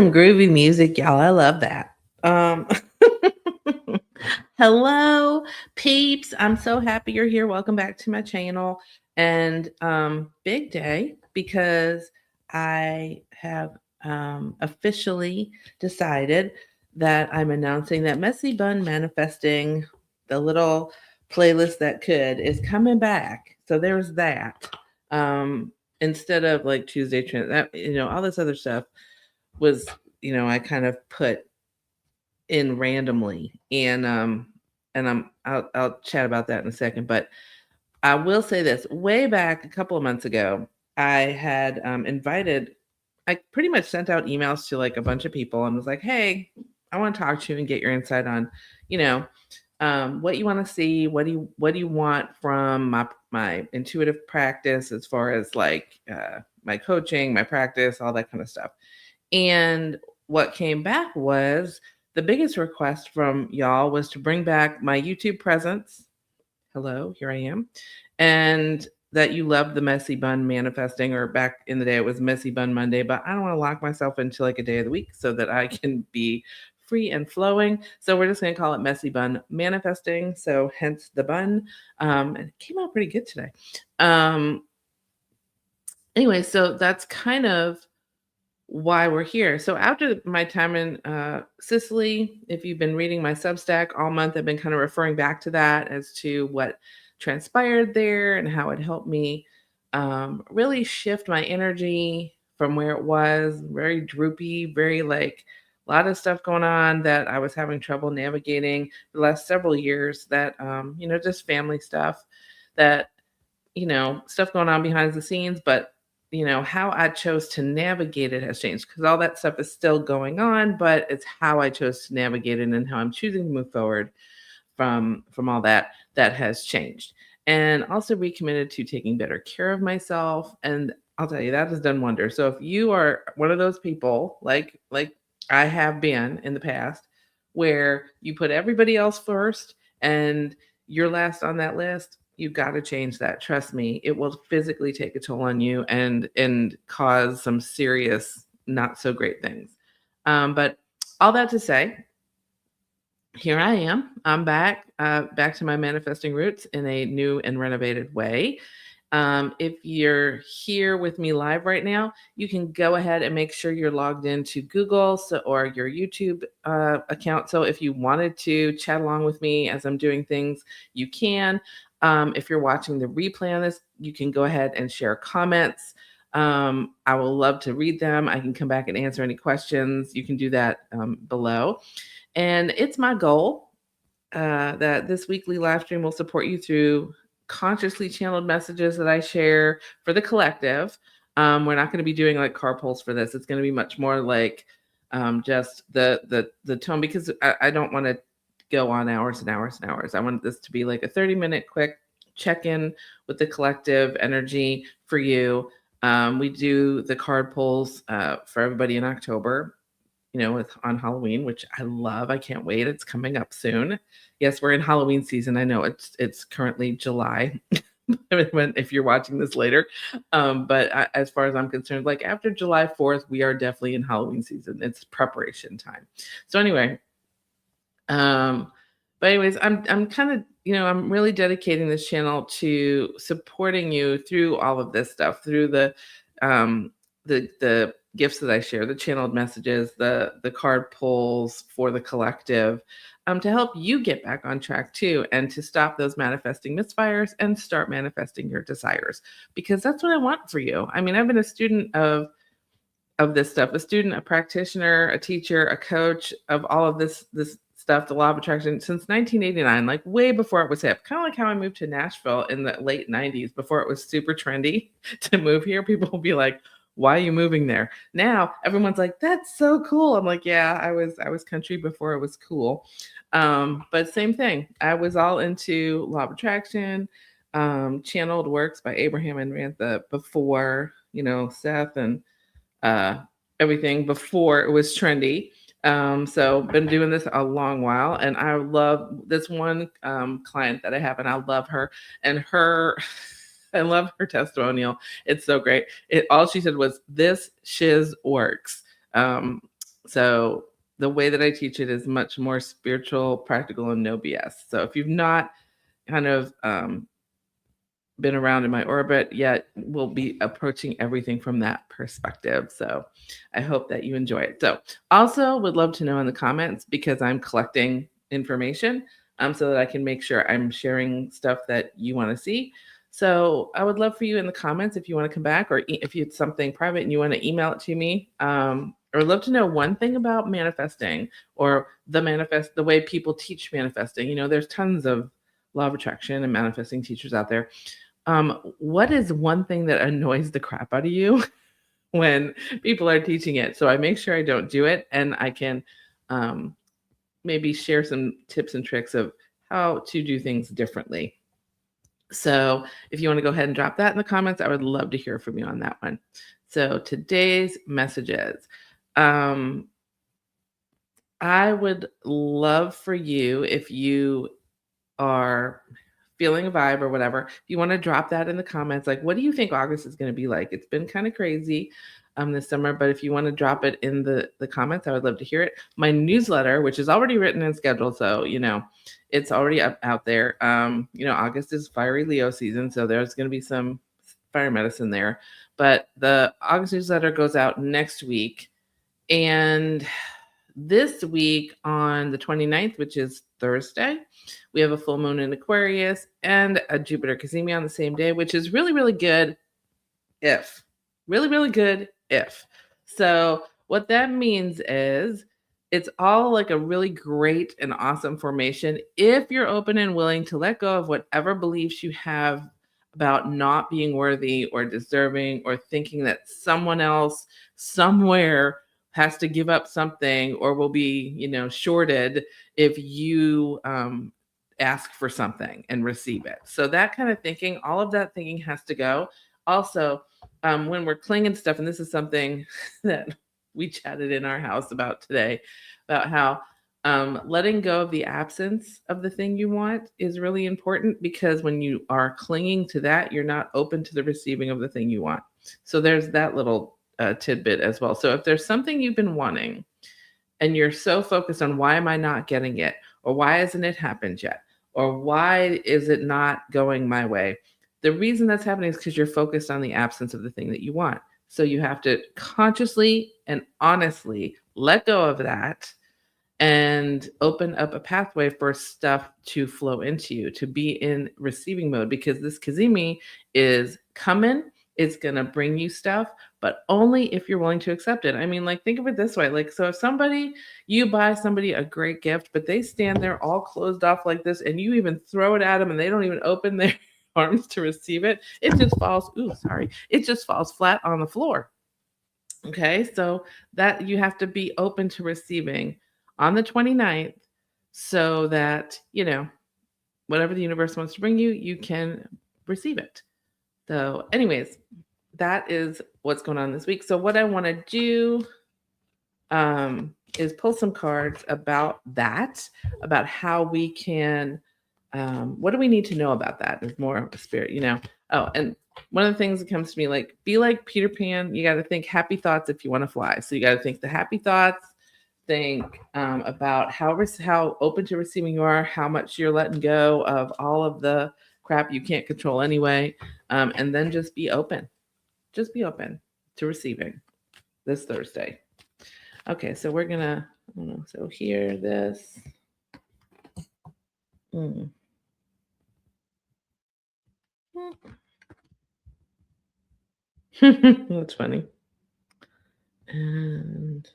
some groovy music, y'all. I love that. Um, hello, peeps. I'm so happy you're here. Welcome back to my channel. And big day because I have officially decided that I'm announcing that Messy Bun Manifesting, the little playlist that could, is coming back. So there's that. Um, Instead of like Tuesday trend, that all this other stuff was I kind of put in randomly, and I'll chat about that in a second. But I will say this: way back a couple of months ago, I had invited. I pretty much sent out emails to like a bunch of people and was like, "Hey, I want to talk to you and get your insight on, you know, what you want to see. What do you want from my intuitive practice as far as like my coaching, my practice, all that kind of stuff." And what came back was the biggest request from y'all was to bring back my YouTube presence. Hello, here I am. And that you love the messy bun manifesting, or back in the day it was messy bun Monday, but I don't want to lock myself into like a day of the week so that I can be free and flowing. So we're just going to call it messy bun manifesting. So hence the bun. And it came out pretty good today. Um, anyway, so that's kind of why we're here. So after my time in Sicily, if you've been reading my Substack all month, I've been kind of referring back to that as to what transpired there and how it helped me really shift my energy from where it was very droopy, very like a lot of stuff going on that I was having trouble navigating the last several years. That just family stuff, that stuff going on behind the scenes, but how I chose to navigate it has changed, because all that stuff is still going on, but it's how I chose to navigate it and how I'm choosing to move forward from all that has changed. And also recommitted to taking better care of myself. And I'll tell you, that has done wonders. So if you are one of those people like I have been in the past, where you put everybody else first and you're last on that list, you've got to change that. Trust me, it will physically take a toll on you and cause some serious not so great things. But all that to say, here I am. I'm back to my manifesting roots in a new and renovated way. If you're here with me live right now, you can go ahead and make sure you're logged into Google or your YouTube account. So if you wanted to chat along with me as I'm doing things, you can. If you're watching the replay on this, you can go ahead and share comments. I will love to read them. I can come back and answer any questions. You can do that below. And it's my goal that this weekly live stream will support you through consciously channeled messages that I share for the collective. We're not going to be doing like carpools for this. It's going to be much more like just the tone, because I don't want to go on hours and hours and hours. I want this to be like a 30-minute quick check-in with the collective energy for you. We do the card pulls for everybody in October, on Halloween, which I love. I can't wait. It's coming up soon. Yes, we're in Halloween season. I know it's currently July if you're watching this later. But as far as I'm concerned, like after July 4th, we are definitely in Halloween season. It's preparation time. So anyway, but anyways, I'm kind of, I'm really dedicating this channel to supporting you through all of this stuff, through the gifts that I share, the channeled messages, the card pulls for the collective, to help you get back on track too, and to stop those manifesting misfires and start manifesting your desires, because that's what I want for you. I mean, I've been a student of this stuff, a student, a practitioner, a teacher, a coach of all of this stuff, the law of attraction, since 1989, like way before it was hip. Kind of like how I moved to Nashville in the late 90s, before it was super trendy to move here. People will be like, why are you moving there? Now everyone's like, that's so cool. I'm like, yeah, I was country before it was cool. But same thing. I was all into law of attraction, channeled works by Abraham and Rantha before, Seth and everything, before it was trendy. So been doing this a long while, and I love this one client that I have, and I love her and her. I love her testimonial. It's so great. All she said was, "This shiz works." So the way that I teach it is much more spiritual, practical, and no BS. So if you've not kind of been around in my orbit yet, we'll be approaching everything from that perspective. So I hope that you enjoy it. So also would love to know in the comments, because I'm collecting information so that I can make sure I'm sharing stuff that you want to see. So I would love for you in the comments if you want to come back, or if it's something private and you want to email it to me. Or love to know one thing about manifesting, or the way people teach manifesting. There's tons of law of attraction and manifesting teachers out there. What is one thing that annoys the crap out of you when people are teaching it? So I make sure I don't do it, and I can um, maybe share some tips and tricks of how to do things differently. So if you want to go ahead and drop that in the comments, I would love to hear from you on that one. So today's messages. I would love for you, if you are feeling a vibe or whatever, if you want to drop that in the comments, like, what do you think August is going to be like? It's been kind of crazy this summer, but if you want to drop it in the comments, I would love to hear it. My newsletter, which is already written and scheduled, so it's already out there. August is fiery Leo season, so there's going to be some fire medicine there. But the August newsletter goes out next week, and this week on the 29th, which is Thursday, we have a full moon in Aquarius and a Jupiter cazimi on the same day, which is really, really good if. Really, really good if. So what that means is it's all like a really great and awesome formation if you're open and willing to let go of whatever beliefs you have about not being worthy or deserving, or thinking that someone else somewhere has to give up something, or will be, shorted if you ask for something and receive it. So that kind of thinking, all of that thinking has to go. Also, when we're clinging stuff, and this is something that we chatted in our house about today, about how letting go of the absence of the thing you want is really important, because when you are clinging to that, you're not open to the receiving of the thing you want. So there's that little tidbit as well. So if there's something you've been wanting and you're so focused on, why am I not getting it? Or why hasn't it happened yet? Or why is it not going my way? The reason that's happening is because you're focused on the absence of the thing that you want. So you have to consciously and honestly let go of that and open up a pathway for stuff to flow into you, to be in receiving mode, because this cazimi is coming. It's going to bring you stuff, but only if you're willing to accept it. I mean, like, think of it this way. Like, so if you buy somebody a great gift, but they stand there all closed off like this, and you even throw it at them and they don't even open their arms to receive it, it just falls. It just falls flat on the floor. Okay. So that you have to be open to receiving on the 29th, so that, whatever the universe wants to bring you, you can receive it. So anyways, that is what's going on this week. So what I want to do is pull some cards about that, about how we can, what do we need to know about that? There's more of a spirit, Oh, and one of the things that comes to me, like, be like Peter Pan. You got to think happy thoughts if you want to fly. So you got to think the happy thoughts. Think about how open to receiving you are, how much you're letting go of all of the crap you can't control anyway, and then just be open. Just be open to receiving this Thursday. Okay, so we're gonna. So here, this. That's funny. And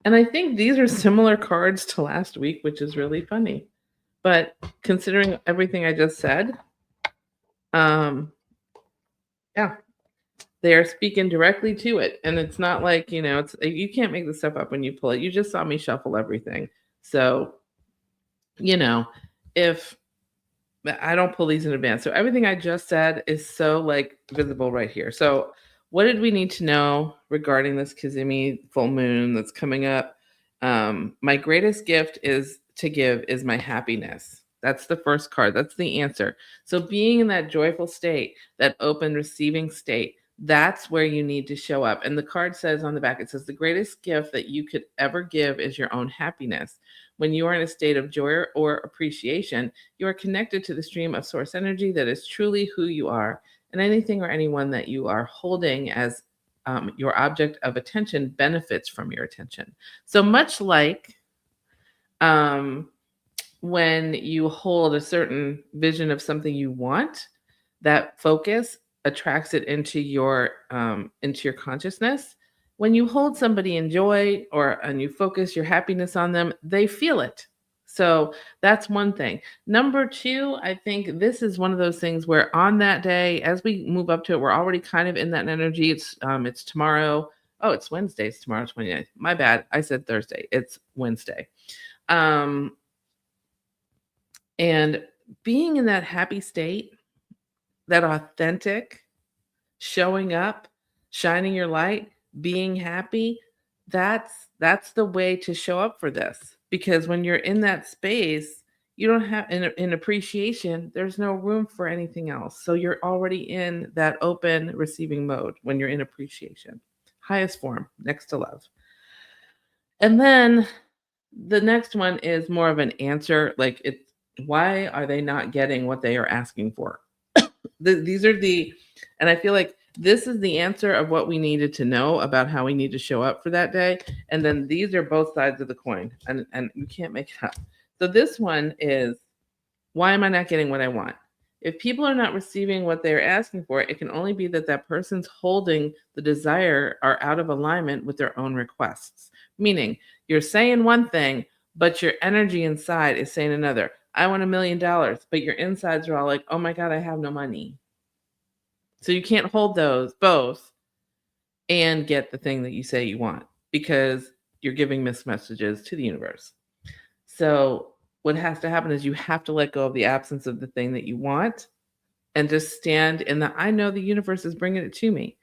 I think these are similar cards to last week, which is really funny. But considering everything I just said, yeah, they are speaking directly to it. And it's not like, you can't make this stuff up when you pull it. You just saw me shuffle everything. So, if I don't pull these in advance. So everything I just said is so like visible right here. So what did we need to know regarding this cazimi full moon that's coming up? My greatest gift is to give is my happiness. That's the first card. That's the answer. So being in that joyful state, that open receiving state, That's where you need to show up. And the card says on the back, it says, the greatest gift that you could ever give is your own happiness. When you are in a state of joy or appreciation, you are connected to the stream of source energy that is truly who you are. And anything or anyone that you are holding as your object of attention benefits from your attention. So much like when you hold a certain vision of something you want, that focus attracts it into your consciousness. When you hold somebody in joy and you focus your happiness on them, they feel it. So that's one thing. Number two, I think this is one of those things where on that day, as we move up to it, we're already kind of in that energy. It's tomorrow. Oh, it's Wednesday. It's tomorrow, 29th. My bad. I said Thursday. It's Wednesday. And being in that happy state, that authentic, showing up, shining your light, being happy, that's the way to show up for this. Because when you're in that space, you don't have in appreciation, there's no room for anything else. So you're already in that open receiving mode when you're in appreciation. Highest form, next to love. And then the next one is more of an answer, like why are they not getting what they are asking for? These are and I feel like this is the answer of what we needed to know about how we need to show up for that day. And then these are both sides of the coin, and you can't make it up. So this one is, why am I not getting what I want? If people are not receiving what they're asking for, it can only be that person's holding the desire are out of alignment with their own requests. Meaning you're saying one thing, but your energy inside is saying another. I want $1 million, but your insides are all like, oh my God, I have no money. So you can't hold those both and get the thing that you say you want, because you're giving mixed messages to the universe. So what has to happen is you have to let go of the absence of the thing that you want and just stand in I know the universe is bringing it to me.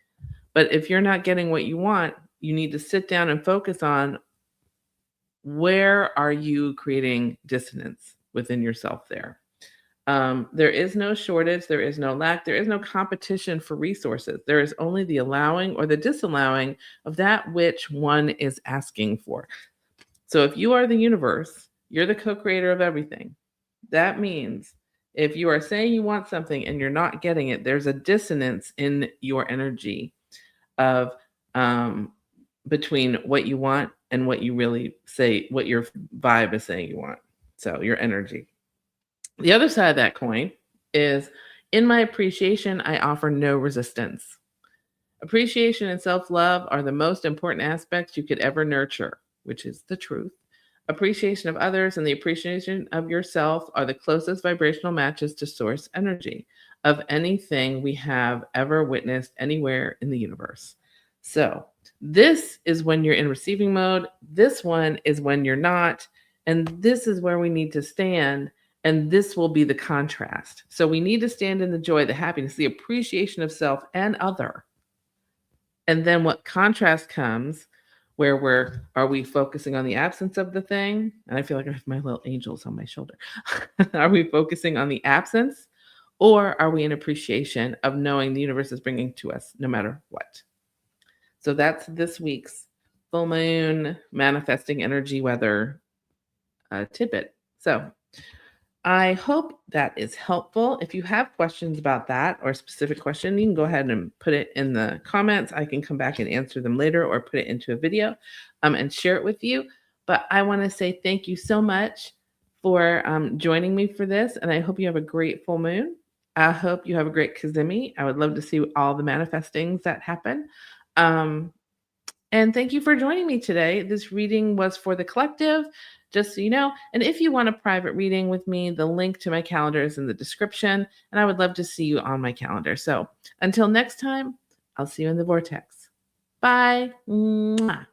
But if you're not getting what you want, you need to sit down and focus on, where are you creating dissonance within yourself there? There is no shortage, there is no lack, there is no competition for resources. There is only the allowing or the disallowing of that which one is asking for. So if you are the universe, you're the co-creator of everything. That means if you are saying you want something and you're not getting it, there's a dissonance in your energy of between what you want and what you really say, what your vibe is saying you want. So your energy. The other side of that coin is, in my appreciation, I offer no resistance. Appreciation and self-love are the most important aspects you could ever nurture, which is the truth. Appreciation of others and the appreciation of yourself are the closest vibrational matches to source energy of anything we have ever witnessed anywhere in the universe. So this is when you're in receiving mode. This one is when you're not. And this is where we need to stand. And this will be the contrast. So we need to stand in the joy, the happiness, the appreciation of self and other. And then what contrast comes, where are we focusing on the absence of the thing? And I feel like I have my little angels on my shoulder. Are we focusing on the absence, or are we in appreciation of knowing the universe is bringing to us no matter what? So that's this week's full moon manifesting energy weather tidbit. So I hope that is helpful. If you have questions about that or a specific question, you can go ahead and put it in the comments. I can come back and answer them later or put it into a video and share it with you. But I want to say thank you so much for joining me for this. And I hope you have a great full moon. I hope you have a great Kazemi. I would love to see all the manifestings that happen. And thank you for joining me today. This reading was for the collective, just so you know. And if you want a private reading with me, the link to my calendar is in the description. And I would love to see you on my calendar. So until next time, I'll see you in the vortex. Bye. Mwah.